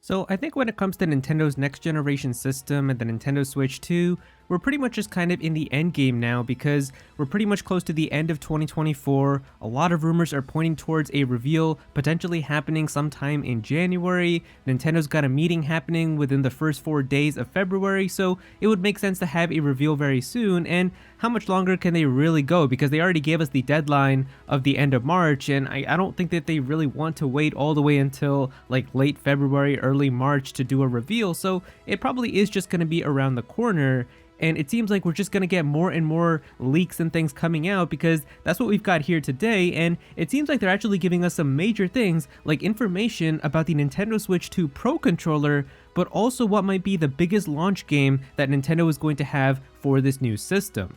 So I think when it comes to Nintendo's next generation system and the Nintendo Switch 2, we're pretty much just kind of in the end game now because we're pretty much close to the end of 2024. A lot of rumors are pointing towards a reveal potentially happening sometime in January. Nintendo's got a meeting happening within the first 4 days of February, so it would make sense to have a reveal very soon. And how much longer can they really go? Because they already gave us the deadline of the end of March, and I don't think that they really want to wait all the way until like late February, early March to do a reveal, so it probably is just going to be around the corner. And it seems like we're just going to get more and more leaks and things coming out because that's what we've got here today. And it seems like they're actually giving us some major things like information about the Nintendo Switch 2 Pro controller, but also what might be the biggest launch game that Nintendo is going to have for this new system.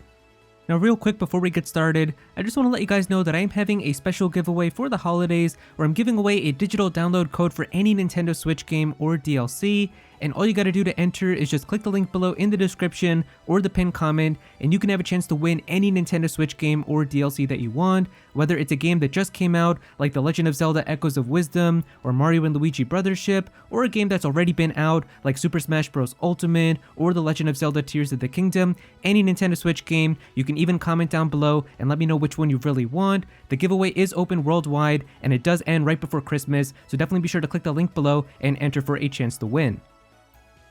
Now real quick before we get started, I just want to let you guys know that I am having a special giveaway for the holidays where I'm giving away a digital download code for any Nintendo Switch game or DLC, and all you gotta do to enter is just click the link below in the description or the pinned comment, and you can have a chance to win any Nintendo Switch game or DLC that you want, whether it's a game that just came out like The Legend of Zelda Echoes of Wisdom or Mario and Luigi Brothership, or a game that's already been out like Super Smash Bros. Ultimate or The Legend of Zelda Tears of the Kingdom. Any Nintendo Switch game, you can even comment down below and let me know which one you really want. The giveaway is open worldwide and it does end right before Christmas, so definitely be sure to click the link below and enter for a chance to win.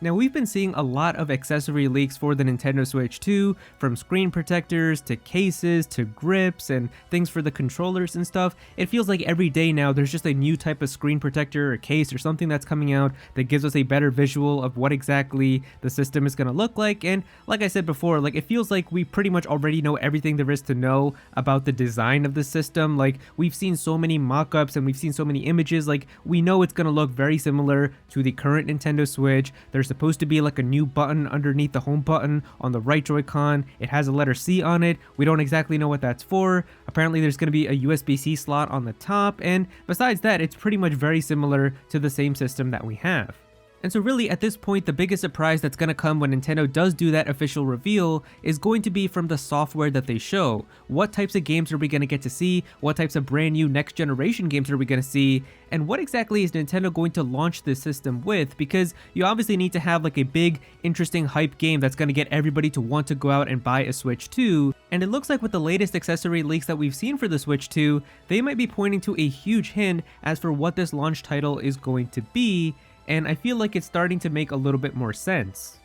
Now we've been seeing a lot of accessory leaks for the Nintendo Switch 2, from screen protectors to cases to grips and things for the controllers and stuff. It feels like every day now there's just a new type of screen protector or case or something that's coming out that gives us a better visual of what exactly the system is going to look like. And like I said before, like it feels like we pretty much already know everything there is to know about the design of the system. Like we've seen so many mock-ups and we've seen so many images, like we know it's going to look very similar to the current Nintendo Switch. There's supposed to be like a new button underneath the home button on the right Joy-Con. It has a letter C on it. We don't exactly know what that's for. Apparently there's going to be a USB-C slot on the top, and besides that, it's pretty much very similar to the same system that we have. And so really at this point, the biggest surprise that's going to come when Nintendo does do that official reveal is going to be from the software that they show. What types of games are we going to get to see? What types of brand new next generation games are we going to see? And what exactly is Nintendo going to launch this system with? Because you obviously need to have like a big, interesting hype game that's going to get everybody to want to go out and buy a Switch 2. And it looks like with the latest accessory leaks that we've seen for the Switch 2, they might be pointing to a huge hint as for what this launch title is going to be. And I feel like it's starting to make a little bit more sense.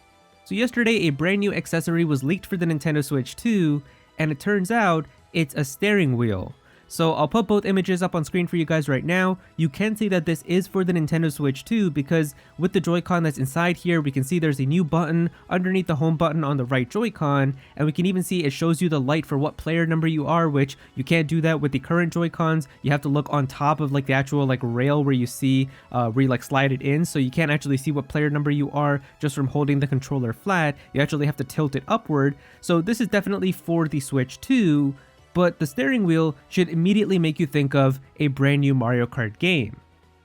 So yesterday, a brand new accessory was leaked for the Nintendo Switch 2, and it turns out it's a steering wheel. So I'll put both images up on screen for you guys right now. You can see that this is for the Nintendo Switch 2 because with the Joy-Con that's inside here, we can see there's a new button underneath the home button on the right Joy-Con, and we can even see it shows you the light for what player number you are, which you can't do that with the current Joy-Cons. You have to look on top of like the actual like rail where you see where you like slide it in, so you can't actually see what player number you are just from holding the controller flat. You actually have to tilt it upward. So this is definitely for the Switch 2. But the steering wheel should immediately make you think of a brand new Mario Kart game.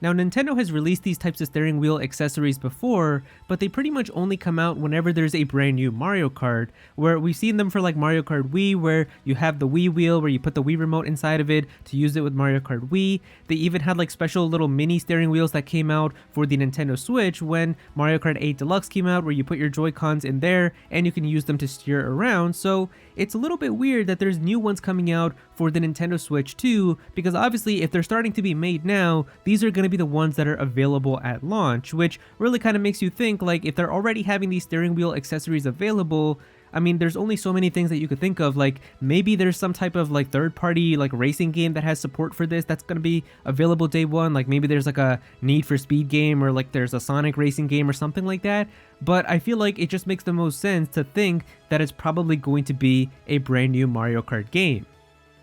Now Nintendo has released these types of steering wheel accessories before, but they pretty much only come out whenever there's a brand new Mario Kart, where we've seen them for like Mario Kart Wii, where you have the Wii wheel where you put the Wii remote inside of it to use it with Mario Kart Wii. They even had like special little mini steering wheels that came out for the Nintendo Switch when Mario Kart 8 Deluxe came out, where you put your Joy-Cons in there and you can use them to steer around. So it's a little bit weird that there's new ones coming out for the Nintendo Switch 2, because obviously if they're starting to be made now, these are going to be the ones that are available at launch, which really kind of makes you think like if they're already having these steering wheel accessories available, I mean, there's only so many things that you could think of. Like maybe there's some type of like third-party like racing game that has support for this that's going to be available day one. Like maybe there's like a Need for Speed game, or like there's a Sonic racing game or something like that. But I feel like it just makes the most sense to think that it's probably going to be a brand new Mario Kart game.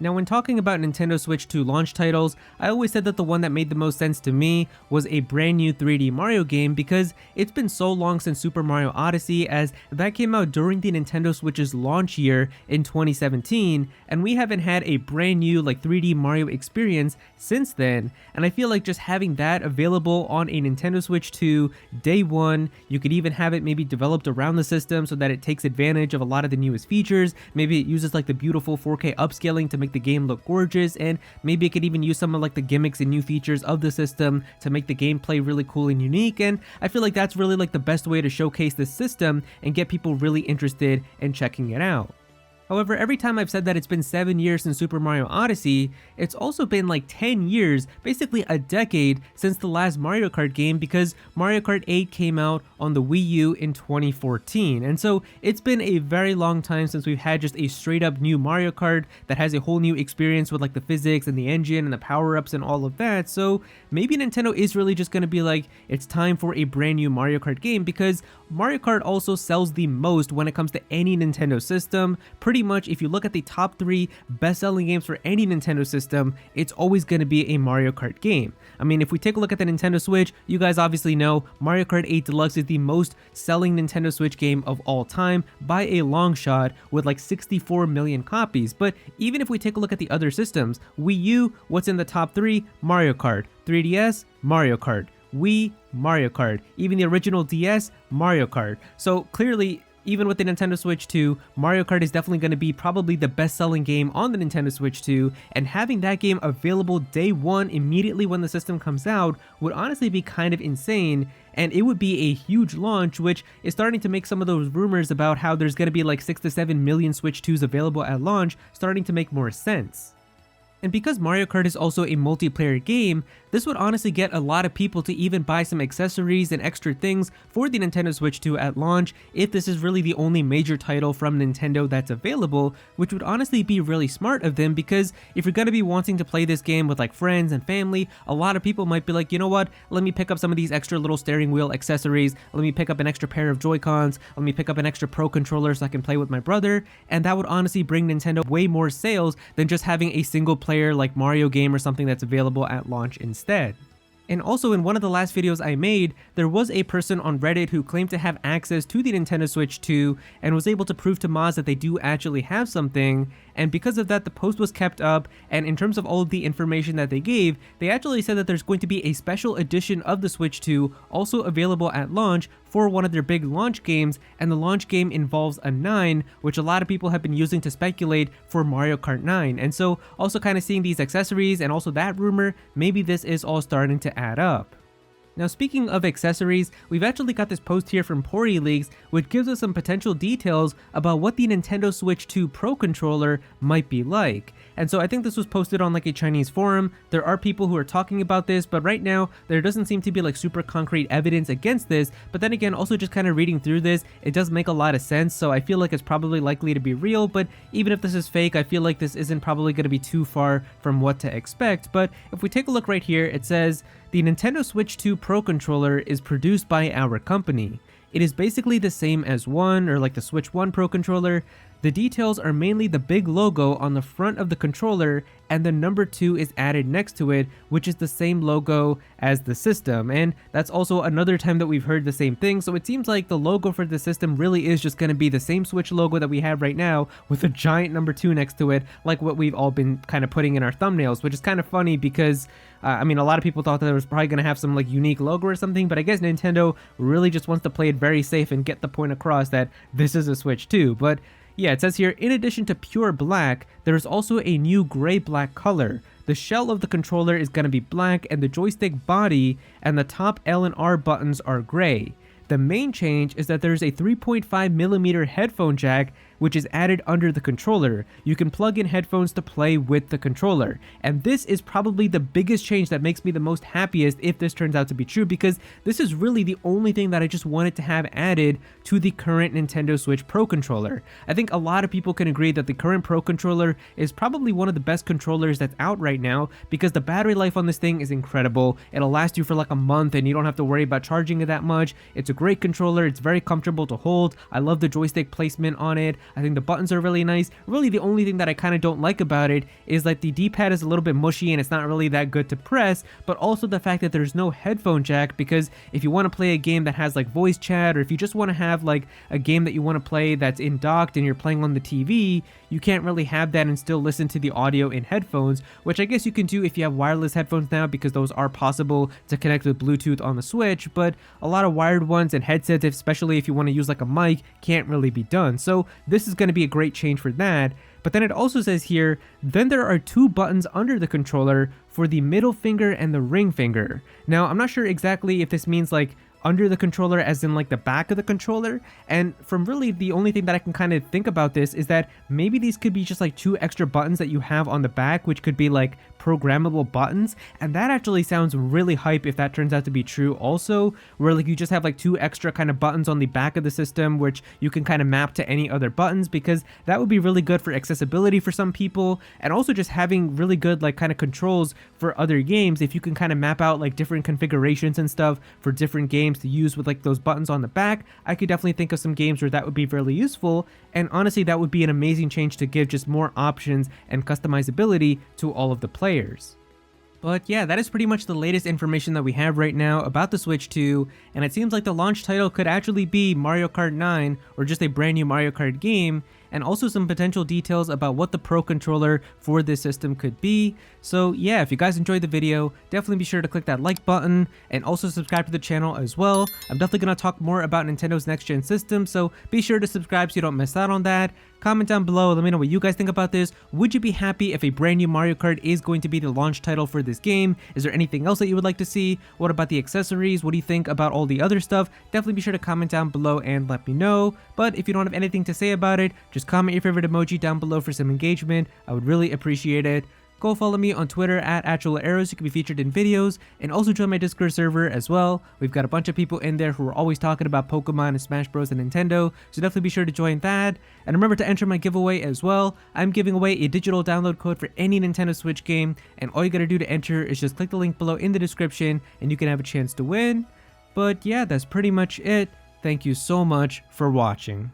Now when talking about Nintendo Switch 2 launch titles, I always said that the one that made the most sense to me was a brand new 3D Mario game, because it's been so long since Super Mario Odyssey, as that came out during the Nintendo Switch's launch year in 2017, and we haven't had a brand new like 3D Mario experience since then. And I feel like just having that available on a Nintendo Switch 2 day one, you could even have it maybe developed around the system so that it takes advantage of a lot of the newest features. Maybe it uses like the beautiful 4K upscaling to make make the game look gorgeous, and maybe it could even use some of like the gimmicks and new features of the system to make the gameplay really cool and unique. And I feel like that's really like the best way to showcase this system and get people really interested in checking it out. However, every time I've said that it's been 7 years since Super Mario Odyssey, it's also been like 10 years, basically a decade, since the last Mario Kart game, because Mario Kart 8 came out on the Wii U in 2014. And so it's been a very long time since we've had just a straight up new Mario Kart that has a whole new experience with like the physics and the engine and the power-ups and all of that. So maybe Nintendo is really just going to be like, it's time for a brand new Mario Kart game, because Mario Kart also sells the most when it comes to any Nintendo system. Pretty much, if you look at the top 3 best-selling games for any Nintendo system, it's always going to be a Mario Kart game. I mean, if we take a look at the Nintendo Switch, you guys obviously know Mario Kart 8 Deluxe is the most selling Nintendo Switch game of all time by a long shot, with like 64 million copies. But even if we take a look at the other systems, Wii U, what's in the top 3? Mario Kart. 3DS, Mario Kart. Wii, Mario Kart. Even the original DS, Mario Kart. So clearly, even with the Nintendo Switch 2, Mario Kart is definitely going to be probably the best-selling game on the Nintendo Switch 2, and having that game available day one immediately when the system comes out would honestly be kind of insane, and it would be a huge launch, which is starting to make some of those rumors about how there's going to be like 6 to 7 million Switch 2s available at launch starting to make more sense. And because Mario Kart is also a multiplayer game, this would honestly get a lot of people to even buy some accessories and extra things for the Nintendo Switch 2 at launch if this is really the only major title from Nintendo that's available, which would honestly be really smart of them, because if you're going to be wanting to play this game with like friends and family, a lot of people might be like, you know what, let me pick up some of these extra little steering wheel accessories, let me pick up an extra pair of Joy-Cons, let me pick up an extra Pro controller so I can play with my brother, and that would honestly bring Nintendo way more sales than just having a single player like Mario game or something that's available at launch instead. And also, in one of the last videos I made, there was a person on Reddit who claimed to have access to the Nintendo Switch 2 and was able to prove to Moz that they do actually have something, and because of that the post was kept up, and in terms of all of the information that they gave, they actually said that there's going to be a special edition of the Switch 2 also available at launch for one of their big launch games, and the launch game involves a 9, which a lot of people have been using to speculate for Mario Kart 9. And so also kind of seeing these accessories and also that rumor, maybe this is all starting to add up. Now, speaking of accessories, we've actually got this post here from Pori Leaks, which gives us some potential details about what the Nintendo Switch 2 Pro controller might be like. And so I think this was posted on like a Chinese forum. There are people who are talking about this, but right now there doesn't seem to be like super concrete evidence against this. But then again, also just kind of reading through this, it does make a lot of sense. So I feel like it's probably likely to be real, but even if this is fake, I feel like this isn't probably going to be too far from what to expect. But if we take a look right here, it says, the Nintendo Switch 2 Pro controller is produced by our company. It is basically the same as one, or like the Switch 1 Pro controller. The details are mainly the big logo on the front of the controller, and the number 2 is added next to it, which is the same logo as the system. And that's also another time that we've heard the same thing, so it seems like the logo for the system really is just going to be the same Switch logo that we have right now, with a giant number 2 next to it, like what we've all been kind of putting in our thumbnails, which is kind of funny because I mean, a lot of people thought that it was probably going to have some like unique logo or something, but I guess Nintendo really just wants to play it very safe and get the point across that this is a Switch 2. But yeah, it says here, in addition to pure black, there is also a new gray-black color. The shell of the controller is going to be black, and the joystick body and the top L and R buttons are gray. The main change is that there's a 3.5mm headphone jack, which is added under the controller. You can plug in headphones to play with the controller. And this is probably the biggest change that makes me the most happiest if this turns out to be true, because this is really the only thing that I just wanted to have added to the current Nintendo Switch Pro controller. I think a lot of people can agree that the current Pro controller is probably one of the best controllers that's out right now, because the battery life on this thing is incredible. It'll last you for like a month and you don't have to worry about charging it that much. It's a great controller. It's very comfortable to hold. I love the joystick placement on it. I think the buttons are really nice. Really, the only thing that I kind of don't like about it is like the D-pad is a little bit mushy and it's not really that good to press, but also the fact that there's no headphone jack, because if you want to play a game that has like voice chat, or if you just want to have like a game that you want to play that's in docked and you're playing on the TV, you can't really have that and still listen to the audio in headphones, which I guess you can do if you have wireless headphones now, because those are possible to connect with Bluetooth on the Switch, but a lot of wired ones and headsets, especially if you want to use like a mic, can't really be done. So this is going to be a great change for that. But then it also says here, then there are 2 buttons under the controller for the middle finger and the ring finger. Now, I'm not sure exactly if this means like under the controller as in like the back of the controller, and from really the only thing that I can kind of think about this is that maybe these could be just like 2 extra buttons that you have on the back, which could be like programmable buttons, and that actually sounds really hype if that turns out to be true also, where like you just have like 2 extra kind of buttons on the back of the system which you can kind of map to any other buttons, because that would be really good for accessibility for some people, and also just having really good like kind of controls for other games if you can kind of map out like different configurations and stuff for different games to use with like those buttons on the back. I could definitely think of some games where that would be really useful, and honestly that would be an amazing change to give just more options and customizability to all of the players. But yeah, that is pretty much the latest information that we have right now about the Switch 2, and it seems like the launch title could actually be Mario Kart 9 or just a brand new Mario Kart game, and also some potential details about what the Pro Controller for this system could be. So yeah, if you guys enjoyed the video, definitely be sure to click that like button and also subscribe to the channel as well. I'm definitely going to talk more about Nintendo's next gen system, so be sure to subscribe so you don't miss out on that. Comment down below, let me know what you guys think about this. Would you be happy if a brand new Mario Kart is going to be the launch title for this game? Is there anything else that you would like to see? What about the accessories? What do you think about all the other stuff? Definitely be sure to comment down below and let me know. But if you don't have anything to say about it, just comment your favorite emoji down below for some engagement. I would really appreciate it. Go follow me on Twitter at Aero. You can be featured in videos, and also join my Discord server as well. We've got a bunch of people in there who are always talking about Pokemon and Smash Bros and Nintendo, so definitely be sure to join that. And remember to enter my giveaway as well. I'm giving away a digital download code for any Nintendo Switch game, and all you gotta do to enter is just click the link below in the description and you can have a chance to win. But yeah, that's pretty much it. Thank you so much for watching.